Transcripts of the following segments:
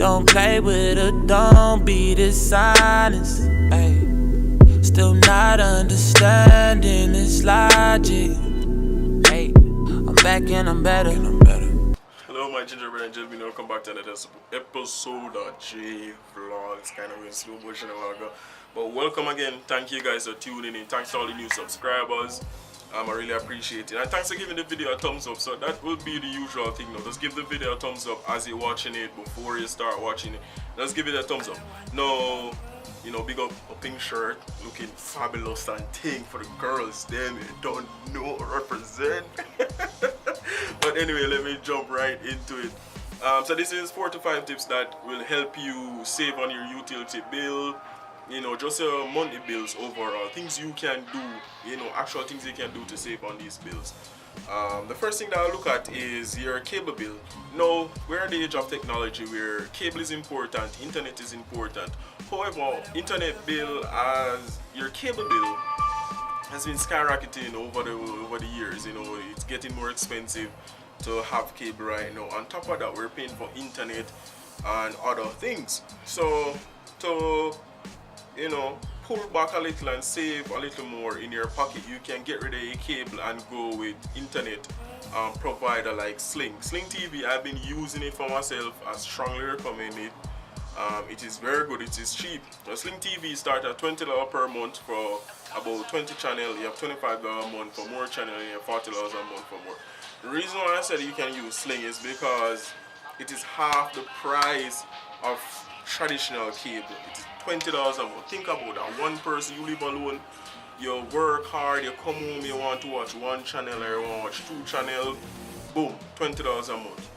Don't play with her, don't be dishonest. Ay. Still not understanding this logic. Hey, I'm back and I'm better. Hello, my gingerbread and jelly. Welcome back to another episode of JVLOGS. Kind of in slow motion a while ago, but welcome again. Thank you guys for tuning in. Thanks to all the new subscribers. I really appreciate it, and thanks for giving the video a thumbs up. So that will be the usual thing now. Just give the video a thumbs up as you're watching it. Before you start watching it, just give it a thumbs up. No, you know, big up a pink shirt, looking fabulous and thing for the girls. Them you don't know represent. But anyway, let me jump right into it. So this is 4 to 5 tips that will help you save on your utility bill. You know, just monthly bills overall, things you can do, you know, actual things you can do to save on these bills. The first thing that I look at is your cable bill. Now, we're in the age of technology where cable is important, internet is important. However, internet bill as your cable bill has been skyrocketing over the years. You know, it's getting more expensive to have cable right now. On top of that, we're paying for internet and other things. So to, you know, pull back a little and save a little more in your pocket, you can get rid of your cable and go with internet provider like Sling TV. I've been using it for myself. I strongly recommend it. It is very good, it is cheap. Sling TV starts at $20 per month for about 20 channels. You have $25 a month for more channels, and you have $40 a month for more. The reason why I said you can use Sling is because it is half the price of traditional cable. It is $20 a month. Think about that. One person, you live alone, you work hard, you come home, you want to watch one channel or you want to watch 2 channels, boom, $20 a month.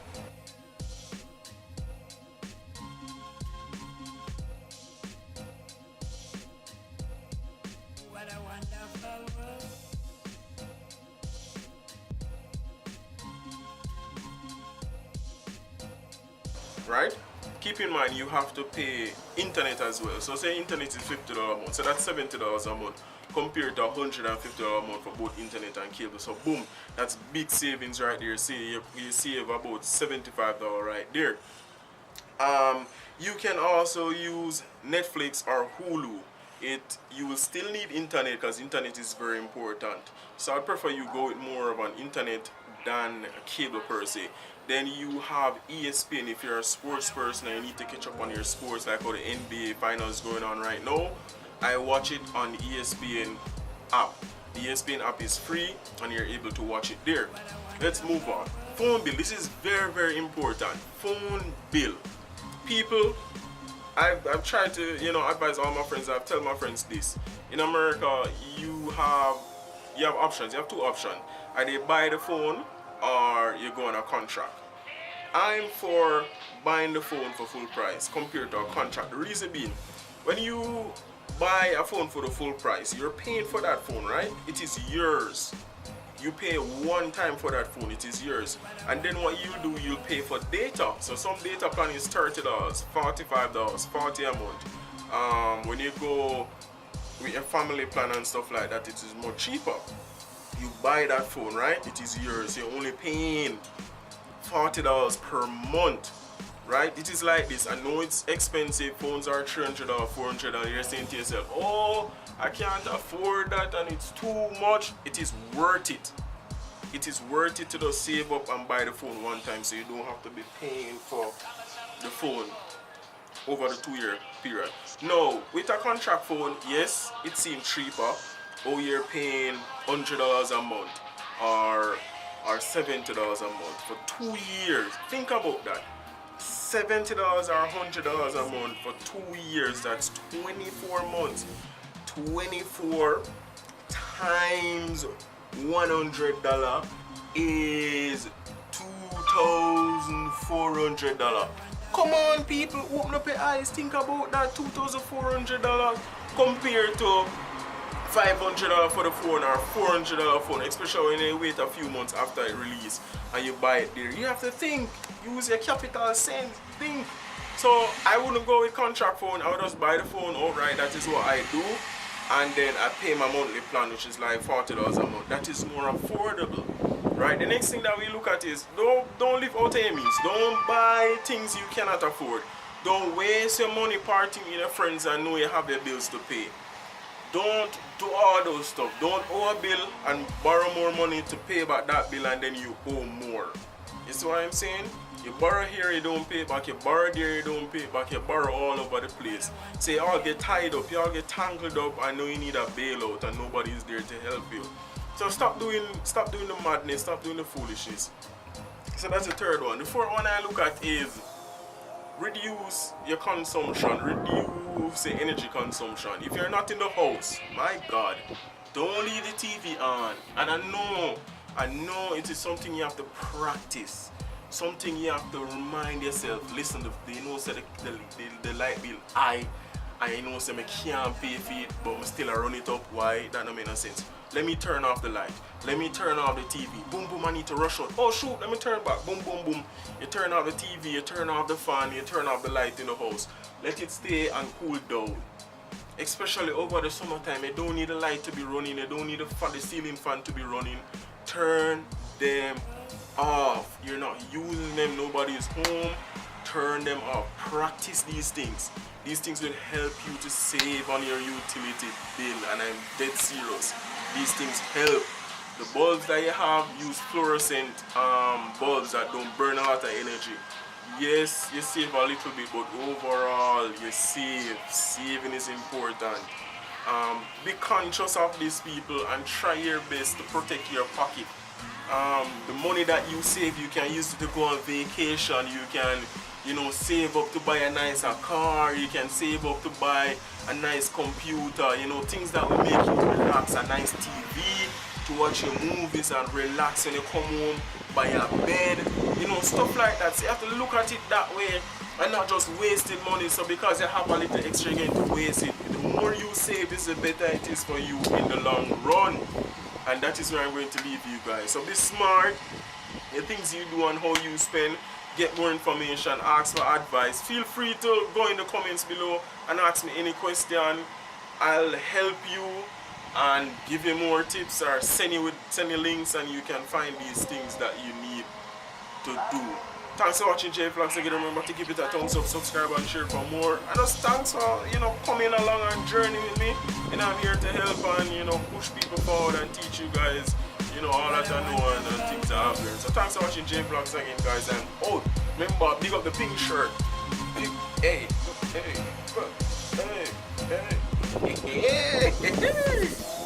Right? Keep in mind you have to pay internet as well. So say internet is $50 a month, so that's $70 a month compared to $150 a month for both internet and cable. So boom, that's big savings right there. See, you save about $75 right there. You can also use Netflix or Hulu. You will still need internet because internet is very important. So I prefer you go with more of an internet than a cable per se. Then you have ESPN if you're a sports person and you need to catch up on your sports, like how the NBA finals going on right now. I watch it on the ESPN app. The ESPN app is free and you're able to watch it there. Let's move on. Phone bill. This is very, very important. Phone bill. People, I've tried to, you know, advise all my friends. I've told my friends this. In America, you have options. You have 2 options. Either you buy the phone or you go on a contract. I'm for buying the phone for full price compared to a contract. The reason being, when you buy a phone for the full price, you're paying for that phone, right? It is yours. You pay one time for that phone, it is yours. And then what you do, you'll pay for data. So some data plan is $30, $45, $40 a month. When you go with a family plan and stuff like that, it is more cheaper. You buy that phone, right? It is yours. You're only paying $40 per month, right? It is like this. I know it's expensive. Phones are $300, $400, and you're saying to yourself, oh, I can't afford that and it's too much. It is worth it. It is worth it to just save up and buy the phone one time so you don't have to be paying for the phone over the 2-year period. Now, with a contract phone, yes, it seems cheaper. Oh, you're paying $100 a month or $70 a month for 2 years. Think about that. $70 or $100 a month for 2 years. That's 24 months. 24 times $100 is $2,400. Come on, people, open up your eyes. Think about that. $2,400 compared to $500 for the phone or $400 phone, especially when you wait a few months after it release and you buy it there. You have to think, use your capital sense, think. So I wouldn't go with contract phone. I would just buy the phone outright. That is what I do, and then I pay my monthly plan, which is like $40 a month. That is more affordable, right? The next thing that we look at is don't live out of your means. Don't buy things you cannot afford. Don't waste your money partying with your friends and know you have your bills to pay. Don't do all those stuff. Don't owe a bill and borrow more money to pay back that bill and then you owe more. You see what I'm saying? You borrow here, you don't pay back. You borrow there, you don't pay back. You borrow all over the place. So you all get tied up, you all get tangled up and know you need a bailout and nobody is there to help you. So stop doing the madness, stop doing the foolishness. So that's the third one. The fourth one I look at is reduce your consumption, reduce the energy consumption. If you're not in the house, my God, don't leave the TV on. And I know it is something you have to practice, something you have to remind yourself. Listen, you know, say the light bill, I know say I can't pay for it, but I still run it up. Why? That don't make no sense. Let me turn off the light. Let me turn off the TV. Boom, boom, I need to rush out. Oh, shoot, let me turn back. Boom, boom, boom. You turn off the TV, you turn off the fan, you turn off the light in the house. Let it stay and cool down. Especially over the summertime, you don't need the light to be running. You don't need the ceiling fan to be running. Turn them off. You're not using them. Nobody's home. Turn them off. Practice these things. These things will help you to save on your utility bill, and I'm dead serious. These things help. The bulbs that you have, use fluorescent bulbs that don't burn a lot of energy. Yes, you save a little bit, but overall you save. Saving is important. Be conscious of these people and try your best to protect your pocket. The money that you save, you can use it to go on vacation. You can, you know, save up to buy a nicer car. You can save up to buy a nice computer. You know, things that will make you relax. A nice TV to watch your movies and relax when you come home, buy a bed. You know, stuff like that. So you have to look at it that way and not just wasting money. So because you have a little extra, you're going to waste it. The more you save, the better it is for you in the long run. And that is where I'm going to leave you guys. So be smart. The things you do and how you spend. Get more information, ask for advice. Feel free to go in the comments below and ask me any question. I'll help you and give you more tips or send you links, and you can find these things that you need to do. Thanks for watching JVLOGS. Again, remember to give it a thumbs up, subscribe and share for more. And just thanks for, you know, coming along and journey with me. And I'm here to help and, you know, push people forward and teach you guys, you know, all that I know and things that I've learned. So thanks for watching JVLOGS again, guys. And oh, remember, big up the pink shirt. Big, hey, hey, hey, hey, hey.